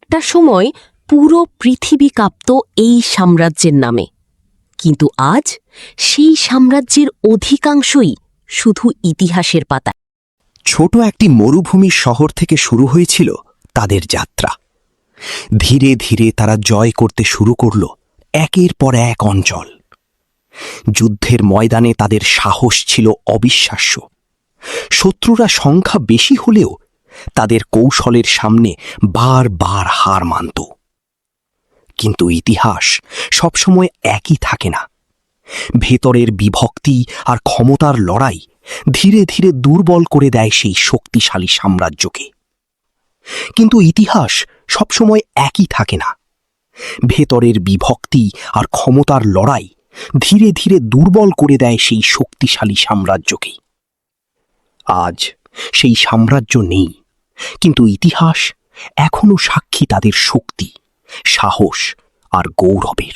একটা সময় পুরো পৃথিবী কাঁপত এই সাম্রাজ্যের নামে, কিন্তু আজ সেই সাম্রাজ্যের অধিকাংশই শুধু ইতিহাসের পাতায়। ছোট একটি মরুভূমির শহর থেকে শুরু হয়েছিল তাদের যাত্রা। ধীরে ধীরে তারা জয় করতে শুরু করল একের পর এক অঞ্চল। যুদ্ধের ময়দানে তাদের সাহস ছিল অবিশ্বাস্য। শত্রুরা সংখ্যা বেশি হলেও তাদের কৌশলের সামনে বারবার হার মানত। কিন্তু ইতিহাস সবসময় একই থাকে না। ভেতরের বিভক্তি আর ক্ষমতার লড়াই ধীরে ধীরে দুর্বল করে দেয় সেই শক্তিশালী সাম্রাজ্যকে। কিন্তু ইতিহাস সবসময় একই থাকে না। ভেতরের বিভক্তি আর ক্ষমতার লড়াই ধীরে ধীরে দুর্বল করে দেয় সেই শক্তিশালী সাম্রাজ্যকে। আজ সেই সাম্রাজ্য নেই, কিন্তু ইতিহাস এখনো সাক্ষী তাদের শক্তি, সাহস আর গৌরবের।